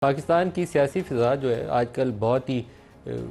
پاکستان کی سیاسی فضا جو ہے آج کل بہت ہی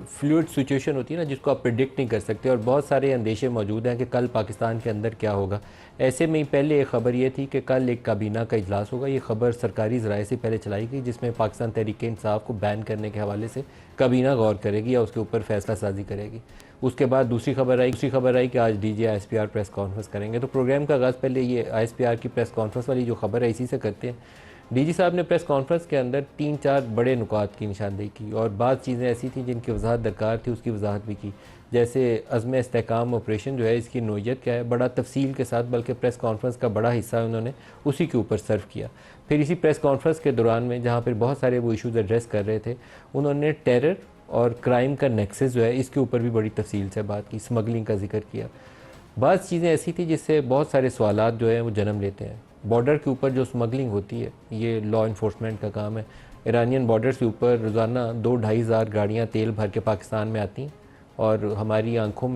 فلوئڈ سچویشن ہوتی ہے نا، جس کو آپ پریڈکٹ نہیں کر سکتے، اور بہت سارے اندیشے موجود ہیں کہ کل پاکستان کے اندر کیا ہوگا۔ ایسے میں پہلے ایک خبر یہ تھی کہ کل ایک کابینہ کا اجلاس ہوگا۔ یہ خبر سرکاری ذرائع سے پہلے چلائی گئی، جس میں پاکستان تحریک انصاف کو بین کرنے کے حوالے سے کابینہ غور کرے گی یا اس کے اوپر فیصلہ سازی کرے گی۔ اس کے بعد دوسری خبر آئی کہ آج D G I S P R press conference کریں گے۔ تو پروگرام کا آغاز پہلے یہ آئی ایس پی آر کی پریس کانفرنس والی جو خبر ہے اسی سے کرتے ہیں۔ ڈی جی صاحب نے پریس کانفرنس کے اندر 3-4 بڑے نکات کی نشاندہی کی، اور بعض چیزیں ایسی تھیں جن کی وضاحت درکار تھی، اس کی وضاحت بھی کی، جیسے عزم استحکام آپریشن جو ہے اس کی نوعیت کیا ہے، بڑا تفصیل کے ساتھ، بلکہ پریس کانفرنس کا بڑا حصہ انہوں نے اسی کے اوپر سرو کیا۔ پھر اسی پریس کانفرنس کے دوران میں جہاں پر بہت سارے وہ ایشوز ایڈریس کر رہے تھے، انہوں نے ٹیرر اور کرائم کا نیکسس جو ہے اس کے اوپر بھی بڑی تفصیل سے بات کی، اسمگلنگ کا ذکر کیا۔ بعض چیزیں ایسی تھیں جس سے بہت سارے سوالات جو ہیں وہ جنم لیتے ہیں۔ بارڈر کے اوپر جو اسمگلنگ ہوتی ہے، یہ لا انفورسمنٹ کا کام ہے۔ ایرانین بارڈر کے اوپر روزانہ 2-2.5 ہزار گاڑیاں تیل بھر کے پاکستان میں آتی ہیں، اور ہماری آنکھوں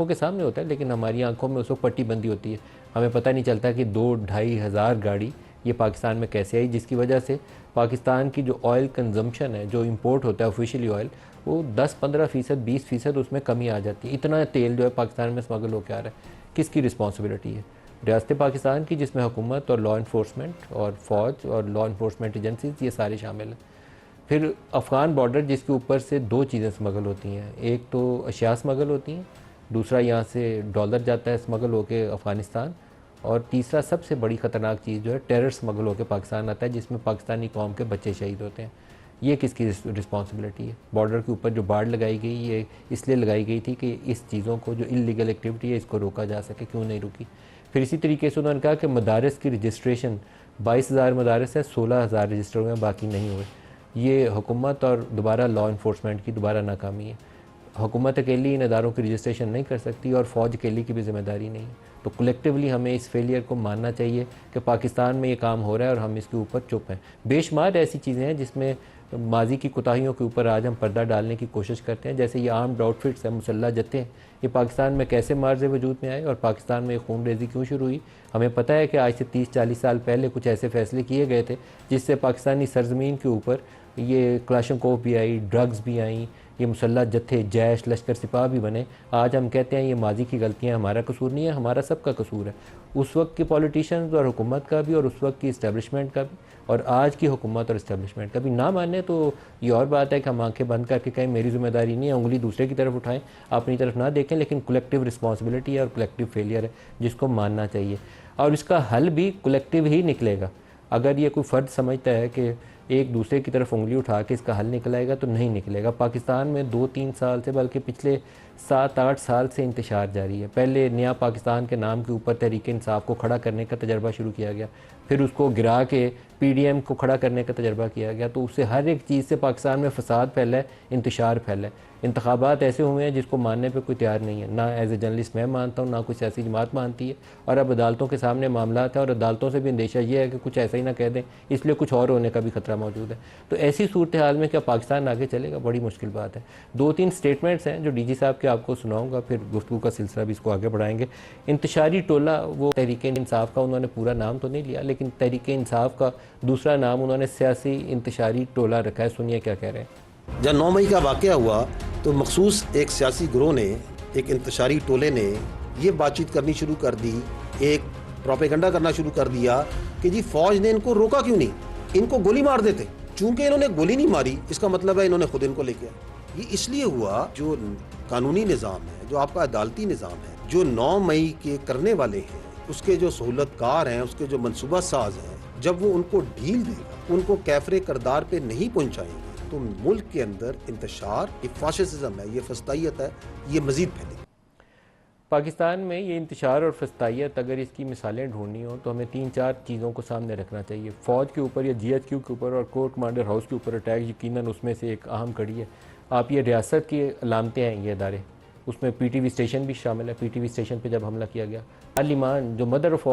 کے سامنے ہوتا ہے، لیکن ہماری آنکھوں میں اس وقت پٹی بندی ہوتی ہے، ہمیں پتہ نہیں چلتا کہ 2-2.5 ہزار گاڑی یہ پاکستان میں کیسے آئی، جس کی وجہ سے پاکستان کی جو آئل کنزمپشن ہے، جو امپورٹ ہوتا ہے آفیشیلی آئل، وہ 10-15%، 20% اس میں کمی آ جاتی ہے۔ اتنا تیل جو ہے پاکستان میں اسمگل ہو کے آ رہا ہے، کس کی رسپانسبلٹی ہے؟ ریاست پاکستان کی، جس میں حکومت اور لا انفورسمنٹ اور فوج اور لا انفورسمنٹ ایجنسیز یہ سارے شامل ہیں۔ پھر افغان بارڈر، جس کے اوپر سے 2 چیزیں اسمگل ہوتی ہیں، ایک تو اشیاء اسمگل ہوتی ہیں، دوسرا یہاں سے ڈالر جاتا ہے اسمگل ہو کے افغانستان، اور تیسرا سب سے بڑی خطرناک چیز جو ہے ٹیرر اسمگل ہو کے پاکستان آتا ہے، جس میں پاکستانی قوم کے بچے شہید ہوتے ہیں۔ یہ کس کی رسپانسبلٹی ہے؟ بارڈر کے اوپر جو باڑ لگائی گئی، یہ اس لیے لگائی گئی تھی کہ اس چیزوں کو، جو انلیگل ایکٹیویٹی ہے، اس کو روکا جا سکے، کیوں نہیں روکی؟ پھر اسی طریقے سے انہوں نے کہا کہ مدارس کی رجسٹریشن 22,000 مدارس ہیں، 16,000 رجسٹر ہوئے ہیں، باقی نہیں ہوئے۔ یہ حکومت اور دوبارہ لا انفورسمنٹ کی دوبارہ ناکامی ہے۔ حکومت اکیلی ان اداروں کی رجسٹریشن نہیں کر سکتی، اور فوج اکیلی کی بھی ذمہ داری نہیں ہے۔ تو کلیکٹیولی ہمیں اس فیلئر کو ماننا چاہیے کہ پاکستان میں یہ کام ہو رہا ہے اور ہم اس کے اوپر چپ ہیں۔ بے شمار ایسی چیزیں ہیں جس میں ماضی کی کوتاہیوں کے اوپر آج ہم پردہ ڈالنے کی کوشش کرتے ہیں، جیسے یہ آرمڈ آؤٹ فٹس ہیں، مسلح جتھے ہیں، یہ پاکستان میں کیسے مارز وجود میں آئے اور پاکستان میں خون ریزی کیوں شروع ہوئی؟ ہمیں پتہ ہے کہ آج سے 30-40 سال پہلے کچھ ایسے فیصلے کیے گئے تھے جس سے پاکستانی سرزمین کے اوپر یہ کلاشنکوف بھی آئی، ڈرگز بھی آئیں، یہ مسلح جتھے، جیش، لشکر سپاہ بھی بنے۔ آج ہم کہتے ہیں یہ ماضی کی غلطیاں، ہمارا قصور نہیں ہے، ہمارا سب کا قصور ہے، اس وقت کی پولیٹیشنز اور حکومت کا بھی، اور اس وقت کی اسٹیبلشمنٹ کا بھی، اور آج کی حکومت اور اسٹیبلشمنٹ کا بھی۔ نہ ماننے تو یہ اور بات ہے کہ ہم آنکھیں بند کر کے کہیں میری ذمہ داری نہیں ہے، انگلی دوسرے کی طرف اٹھائیں، اپنی طرف نہ دیکھیں، لیکن کلیکٹیو رسپانسبلٹی ہے اور کلیکٹیو فیلئر ہے جس کو ماننا چاہیے، اور اس کا حل بھی کلیکٹیو ہی نکلے گا۔ اگر یہ کوئی فرد سمجھتا ہے کہ ایک دوسرے کی طرف انگلی اٹھا کے اس کا حل نکلائے گا، تو نہیں نکلے گا۔ پاکستان میں 2-3 سال سے، بلکہ پچھلے 7-8 سال سے انتشار جاری ہے۔ پہلے نیا پاکستان کے نام کے اوپر تحریک انصاف کو کھڑا کرنے کا تجربہ شروع کیا گیا، پھر اس کو گرا کے پی ڈی ایم کو کھڑا کرنے کا تجربہ کیا گیا، تو اس سے ہر ایک چیز سے پاکستان میں فساد پھیلا ہے، انتشار پھیلا ہے۔ انتخابات ایسے ہوئے ہیں جس کو ماننے پہ کوئی تیار نہیں ہے، نہ ایز اے جرنلسٹ میں مانتا ہوں، نہ کوئی سیاسی جماعت مانتی ہے، اور اب عدالتوں کے سامنے معاملات ہیں، اور عدالتوں سے بھی اندیشہ یہ ہے کہ کچھ ایسا ہی نہ کہہ دیں، اس لیے کچھ اور ہونے کا بھی خطرہ موجود ہے۔ تو ایسی صورتحال میں کیا پاکستان آگے چلے گا؟ بڑی مشکل بات ہے۔ 2-3 سٹیٹمنٹس ہیں جو ڈی جی صاحب کے آپ کو سناؤں گا، پھر گفتگو کا سلسلہ بھی اس کو آگے بڑھائیں گے۔ انتشاری ٹولہ، وہ تحریک انصاف کا انہوں نے پورا نام تو نہیں لیا، لیکن تحریک انصاف کا دوسرا نام انہوں نے سیاسی انتشاری ٹولہ رکھا ہے۔ سنیے کیا کہہ رہے ہیں۔ جب 9 مئی کا واقعہ ہوا تو مخصوص ایک سیاسی گروہ نے، ایک انتشاری ٹولے نے یہ بات چیت کرنی شروع کر دی، ایک پروپیگنڈا کرنا شروع کر دیا کہ جی فوج نے ان کو روکا کیوں نہیں، ان کو گولی مار دیتے۔ چونکہ انہوں نے گولی نہیں ماری، اس کا مطلب ہے انہوں نے خود ان کو لے کے آیا۔ یہ اس لیے ہوا، جو قانونی نظام ہے، جو آپ کا عدالتی نظام ہے، جو 9 مئی کے کرنے والے ہیں، اس کے جو سہولت کار ہیں، اس کے جو منصوبہ ساز ہیں، جب وہ ان کو ڈھیل دے گا، ان کو کیفر کردار پہ نہیں پہنچائیں گے، تو ملک کے اندر انتشار، یہ فاشسزم ہے، یہ فسطائیت ہے، یہ مزید پھیلے گی۔ پاکستان میں یہ انتشار اور فسطائیت، اگر اس کی مثالیں ڈھونڈنی ہوں تو ہمیں 3-4 چیزوں کو سامنے رکھنا چاہیے۔ فوج کے اوپر یا جی ایچ کیو کے اوپر اور کور کمانڈر ہاؤس کے اوپر اٹیک یقیناً اس میں سے ایک اہم کڑی ہے۔ آپ یہ ریاست کی علامتیں ہیں، یہ ادارے، اس میں پی ٹی وی اسٹیشن بھی شامل ہے۔ پی ٹی وی اسٹیشن پہ جب حملہ کیا گیا، پارلیمان جو مدر آف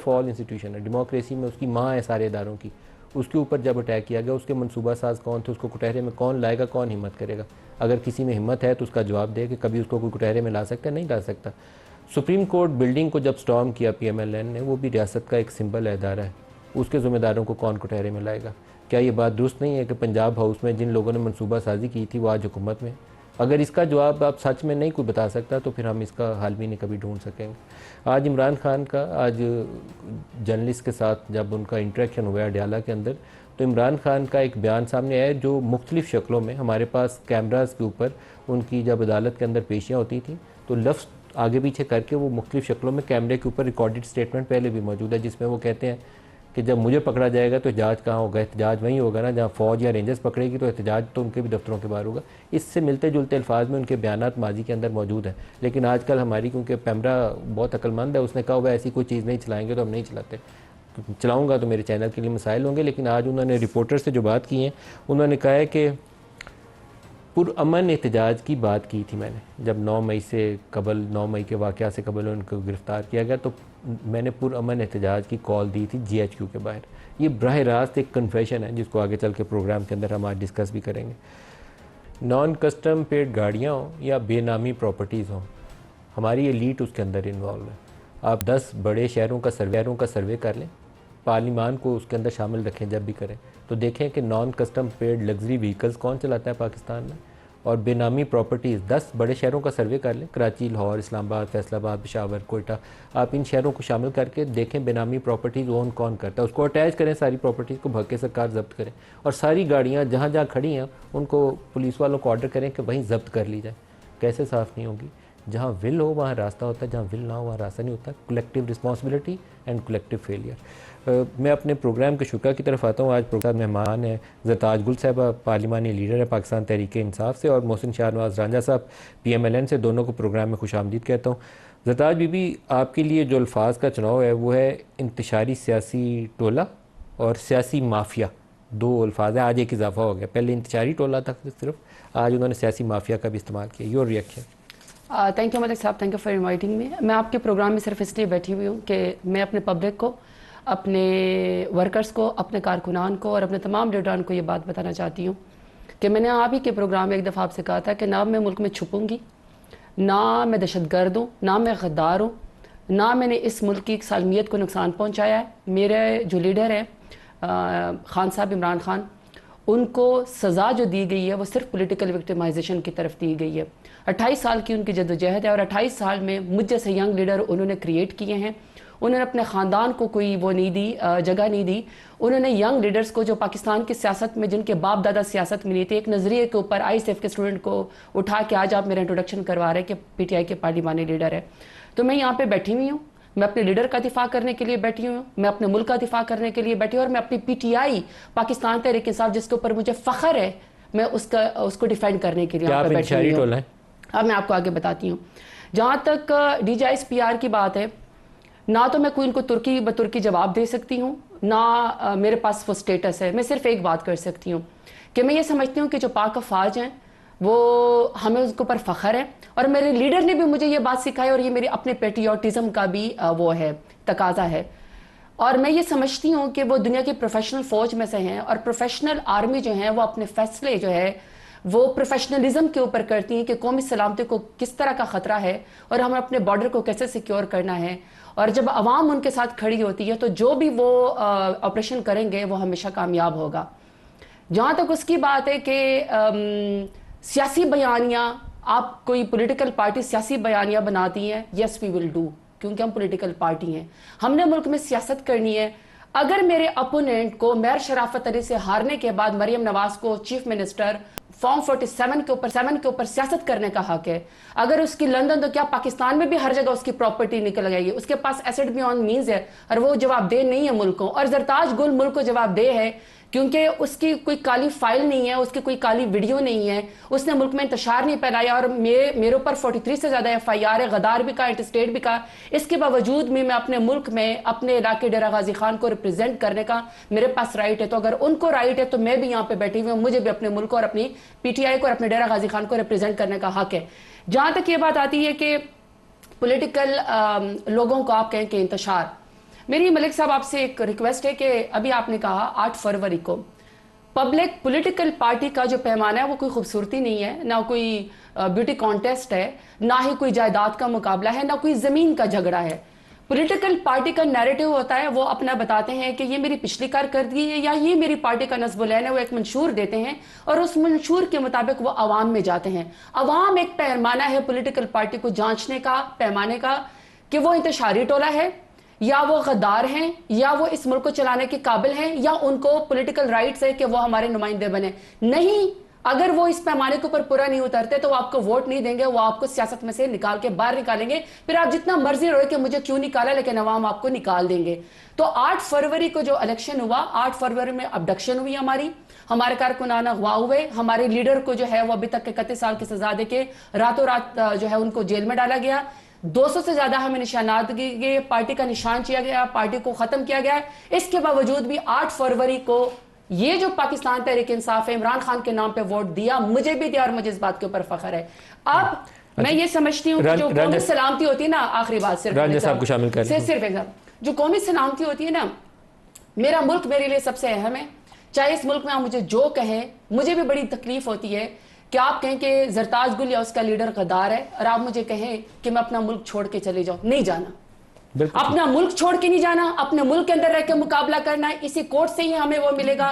آل انسٹیٹیوشن ہے، ڈیموکریسی میں اس کی ماں ہے سارے اداروں کی، اس کے اوپر جب اٹیک کیا گیا، اس کے منصوبہ ساز کون تھے، اس کو کٹہرے میں کون لائے گا، کون ہمت کرے گا؟ اگر کسی میں ہمت ہے تو اس کا جواب دے کہ کبھی اس کو کوئی کٹہرے میں لا سکتا ہے؟ نہیں لا سکتا۔ سپریم کورٹ بلڈنگ کو جب سٹارم کیا پی ایم ایل این نے، وہ بھی ریاست کا ایک سمبل ہے، ادارہ ہے، اس کے ذمہ داروں کو کون کٹہرے میں لائے گا؟ کیا یہ بات درست نہیں ہے کہ پنجاب ہاؤس میں جن لوگوں نے منصوبہ سازی کی تھی وہ آج حکومت میں؟ اگر اس کا جواب آپ سچ میں نہیں کوئی بتا سکتا تو پھر ہم اس کا حل بھی نہیں کبھی ڈھونڈ سکیں گے. آج عمران خان کا جرنلسٹ کے ساتھ جب ان کا انٹریکشن ہوا اڈیالہ کے اندر تو عمران خان کا ایک بیان سامنے آیا جو مختلف شکلوں میں ہمارے پاس کیمراز کے اوپر ان کی جب عدالت کے اندر پیشیاں ہوتی تھیں تو لفظ آگے پیچھے کر کے وہ مختلف شکلوں میں کیمرے کے اوپر ریکارڈڈ سٹیٹمنٹ پہلے بھی موجود ہے جس میں وہ کہتے ہیں کہ جب مجھے پکڑا جائے گا تو احتجاج کہاں ہوگا؟ احتجاج وہیں ہوگا نا جہاں فوج یا رینجرز پکڑے گی، تو احتجاج تو ان کے بھی دفتروں کے باہر ہوگا. اس سے ملتے جلتے الفاظ میں ان کے بیانات ماضی کے اندر موجود ہیں. لیکن آج کل ہماری کیونکہ پیمرا بہت عقل مند ہے، اس نے کہا ہوا ایسی کوئی چیز نہیں چلائیں گے تو ہم نہیں چلاتے. چلاؤں گا تو میرے چینل کے لیے مسائل ہوں گے. لیکن آج انہوں نے رپورٹر سے جو بات کی ہیں انہوں نے کہا ہے کہ پرامن احتجاج کی بات کی تھی میں نے جب 9 مئی سے قبل 9 مئی کے واقعہ سے قبل ان کو گرفتار کیا گیا تو میں نے پرامن احتجاج کی کال دی تھی جی ایچ کیو کے باہر. یہ براہ راست ایک کنفیشن ہے جس کو آگے چل کے پروگرام کے اندر ہم آج ڈسکس بھی کریں گے. نان کسٹم پیڈ گاڑیاں ہوں یا بے نامی پراپرٹیز ہوں، ہماری ایلیٹ اس کے اندر انوالو ہے. آپ 10 بڑے شہروں کا سروے کر لیں، پارلیمان کو اس کے اندر شامل رکھیں جب بھی کریں تو دیکھیں کہ non custom paid luxury vehicles کون چلاتا ہے پاکستان میں، اور بے نامی پراپرٹیز 10 بڑے شہروں کا سروے کر لیں، کراچی، لاہور، اسلام آباد، فیصل آباد، پشاور، کوئٹہ. آپ ان شہروں کو شامل کر کے دیکھیں بے نامی پراپرٹیز اون کون کرتا ہے، اس کو اٹیچ کریں ساری پراپرٹیز کو، بھگ کے سرکار ضبط کریں، اور ساری گاڑیاں جہاں جہاں کھڑی ہیں ان کو پولیس والوں کو آرڈر کریں کہ وہیں ضبط کر لی جائے. کیسے صاف نہیں ہوگی؟ جہاں ول ہو وہاں راستہ ہوتا ہے، جہاں ول نہ ہو وہاں راستہ نہیں ہوتا. Collective responsibility and collective failure. میں اپنے پروگرام کے شکا کی طرف آتا ہوں. آج پروگرام مہمان ہیں زرتاج گل صاحبہ، پارلیمانی لیڈر ہے پاکستان تحریک انصاف سے، اور محسن شاہ نواز رانجھا صاحب PMLN سے. دونوں کو پروگرام میں خوش آمدید کہتا ہوں. زرتاج بی بی، آپ کے لیے جو الفاظ کا چناؤ ہے وہ ہے انتشاری سیاسی ٹولہ اور سیاسی مافیا. 2 الفاظ ہیں، آج ایک اضافہ ہو گیا. پہلے انتشاری ٹولہ تھا صرف، آج انہوں نے سیاسی مافیا کا بھی استعمال کیا. Your reaction? تھینک یو ملک صاحب، thank you for inviting me. میں آپ کے پروگرام میں صرف اس لیے بیٹھی ہوئی ہوں کہ میں اپنے پبلک کو، اپنے ورکرز کو، اپنے کارکنان کو اور اپنے تمام لیڈران کو یہ بات بتانا چاہتی ہوں کہ میں نے آپ ہی کے پروگرام میں ایک دفعہ آپ سے کہا تھا کہ نہ میں ملک میں چھپوں گی، نہ میں دہشت گرد ہوں، نہ میں غدار ہوں، نہ میں نے اس ملک کی سالمیت کو نقصان پہنچایا ہے. میرے جو لیڈر ہیں خان صاحب، عمران خان، ان کو سزا جو دی گئی ہے وہ صرف پولیٹیکل وکٹمائزیشن کی طرف دی گئی ہے. 28 سال کی ان کی جدوجہد ہے اور 28 سال میں مجھ جیسے ینگ لیڈر انہوں نے کریٹ کیے ہیں. انہوں نے اپنے خاندان کو کوئی وہ نہیں دی، جگہ نہیں دی. انہوں نے ینگ لیڈرز کو جو پاکستان کی سیاست میں، جن کے باپ دادا سیاست میں نہیں تھے، ایک نظریے کے اوپر ISF کے اسٹوڈنٹ کو اٹھا کے آج آپ میرا انٹروڈکشن کروا رہے ہیں کہ PTI کے پارلیمانی لیڈر ہے. تو میں یہاں پہ بیٹھی ہوئی ہوں، میں اپنے لیڈر کا دفاع کرنے کے لیے بیٹھی ہوں، میں اپنے ملک کا دفاع کرنے کے لیے بیٹھی ہوں، اور میں اپنی PTI پاکستان تحریک انصاف جس کے اوپر مجھے فخر ہے، میں اس کو ڈیفینڈ کرنے کے لیے یہاں پہ بیٹھی ہوئی ہوں. اب میں آپ کو آگے بتاتی ہوں. جہاں تک DJIS-PR کی بات ہے، نہ تو میں کوئی ان کو ترکی جواب دے سکتی ہوں، نہ میرے پاس وہ سٹیٹس ہے. میں صرف ایک بات کر سکتی ہوں کہ میں یہ سمجھتی ہوں کہ جو پاک افواج ہیں وہ ہمیں اس کے اوپر فخر ہے، اور میرے لیڈر نے بھی مجھے یہ بات سکھائی، اور یہ میری اپنے پیٹریوٹزم کا بھی وہ ہے، تقاضا ہے. اور میں یہ سمجھتی ہوں کہ وہ دنیا کی پروفیشنل فوج میں سے ہیں، اور پروفیشنل آرمی جو ہیں وہ اپنے فیصلے جو ہے وہ پروفیشنلزم کے اوپر کرتی ہیں کہ قومی سلامتی کو کس طرح کا خطرہ ہے اور ہم اپنے بارڈر کو کیسے سیکیور کرنا ہے. اور جب عوام ان کے ساتھ کھڑی ہوتی ہے تو جو بھی وہ آپریشن کریں گے وہ ہمیشہ کامیاب ہوگا. جہاں تک اس کی بات ہے کہ سیاسی بیانیاں، آپ کوئی پولیٹیکل پارٹی سیاسی بیانیاں بناتی ہیں، یس وی ول ڈو، کیونکہ ہم پولیٹیکل پارٹی ہیں، ہم نے ملک میں سیاست کرنی ہے. اگر میرے اپوننٹ کو میر شرافت علی سے ہارنے کے بعد مریم نواز کو چیف منسٹر فارم 47 کے اوپر سیاست کرنے کا حق ہے، اگر اس کی لندن تو کیا پاکستان میں بھی ہر جگہ اس کی پراپرٹی نکل گئی ہے، اس کے پاس ایسٹ بیون مینز ہے، اور وہ جواب دہ نہیں ہے ملک کو. اور زرتاج گل ملک کو جواب دہ ہے کیونکہ اس کی کوئی کالی فائل نہیں ہے، اس کی کوئی کالی ویڈیو نہیں ہے، اس نے ملک میں انتشار نہیں پھیلایا، اور میرے اوپر 43 سے زیادہ FIR ہے، غدار بھی کا، انٹرسٹیٹ بھی کا. اس کے باوجود بھی میں اپنے ملک میں اپنے علاقے ڈیرہ غازی خان کو ریپرزینٹ کرنے کا میرے پاس رائٹ ہے. تو اگر ان کو رائٹ ہے تو میں بھی یہاں پہ بیٹھی ہوئی ہوں، مجھے بھی اپنے ملک کو اور اپنی PTI کو اور اپنے ڈیرہ غازی خان کو ریپرزینٹ کرنے کا حق ہے. جہاں تک یہ بات آتی ہے کہ پولیٹیکل لوگوں کو آپ کہیں کہ انتشار، میری ملک صاحب آپ سے ایک ریکویسٹ ہے کہ ابھی آپ نے کہا 8 فروری کو پبلک پولیٹیکل پارٹی کا جو پیمانہ ہے وہ کوئی خوبصورتی نہیں ہے، نہ کوئی بیوٹی کانٹیسٹ ہے، نہ ہی کوئی جائیداد کا مقابلہ ہے، نہ کوئی زمین کا جھگڑا ہے. پولیٹیکل پارٹی کا نیریٹو ہوتا ہے، وہ اپنا بتاتے ہیں کہ یہ میری پچھلی کارکردگی ہے یا یہ میری پارٹی کا نصب العین ہے، وہ ایک منشور دیتے ہیں اور اس منشور کے مطابق وہ عوام میں جاتے ہیں. عوام ایک پیمانہ ہے پولیٹیکل پارٹی کو جانچنے کا، پیمانے کا، کہ وہ انتشاری ٹولہ ہے یا وہ غدار ہیں یا وہ اس ملک کو چلانے کے قابل ہیں یا ان کو پولیٹیکل رائٹس ہے کہ وہ ہمارے نمائندے بنے. نہیں، اگر وہ اس پیمانے کے اوپر پورا نہیں اترتے تو وہ آپ کو ووٹ نہیں دیں گے، وہ آپ کو سیاست میں سے نکال کے باہر نکالیں گے. پھر آپ جتنا مرضی روئے کہ مجھے کیوں نکالا، لیکن عوام آپ کو نکال دیں گے. تو 8 فروری کو جو الیکشن ہوا، 8 فروری میں ابڈکشن ہوئی، ہمارے کارکنان اغوا ہوئے، ہمارے لیڈر کو جو ہے وہ ابھی تک 31 سال کی سزا دے کے راتوں رات جو ہے ان کو جیل میں ڈالا گیا. 200 سے زیادہ ہمیں نشانات دیے گئے، پارٹی کا نشان کیا گیا، پارٹی کو ختم کیا گیا. اس کے باوجود بھی 8 فروری کو یہ جو پاکستان تحریک انصاف ہے عمران خان کے نام پہ ووٹ دیا، مجھے بھی دیا اور مجھے اس بات کے اوپر فخر ہے. اب میں یہ سمجھتی ہوں کہ جو قومی سلامتی ہوتی ہے نا، آخری بات صرف جو قومی سلامتی ہوتی ہے نا، میرا ملک میرے لیے سب سے اہم ہے. چاہے اس ملک میں آپ مجھے جو کہیں، مجھے بھی بڑی تکلیف ہوتی ہے کہ آپ کہیں کہ زرتاج گل یا اس کا لیڈر غدار ہے اور آپ مجھے کہیں کہ میں اپنا ملک چھوڑ کے چلے جاؤں. نہیں جانا، اپنا ملک چھوڑ کے نہیں جانا، اپنے ملک کے اندر رہ کے مقابلہ کرنا ہے. اسی کورٹ سے ہی ہمیں وہ ملے گا.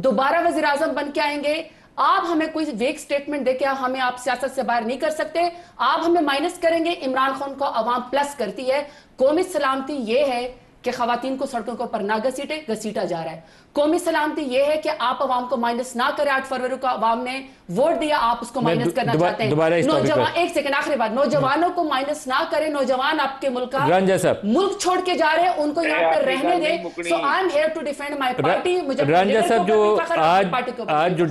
دوبارہ وزیر اعظم بن کے آئیں گے، آپ ہمیں کوئی ویک سٹیٹمنٹ دے کے ہمیں آپ سیاست سے باہر نہیں کر سکتے. آپ ہمیں مائنس کریں گے، عمران خان کو عوام پلس کرتی ہے. قومی سلامتی یہ ہے کہ خواتین کو سڑکوں کے اوپر نہ گھسیٹا جا رہا ہے. قومی سلامتی یہ ہے کہ آپ عوام کو مائنس نہ کریں. 8 فروری کو عوام نے ووٹ دیا، آپ اس کو مائنس کرنا چاہتے ہیں. نوجوان، ایک سیکنڈ، آخری بات، نوجوانوں کو مائنس نہ کریں. نوجوان آپ کے ملک کا ملک چھوڑ کے جا رہے ہیں، ان کو یہاں پر رہنے دیں. So I am here to defend my party. مجھے رانجھا صاحب جو آج جو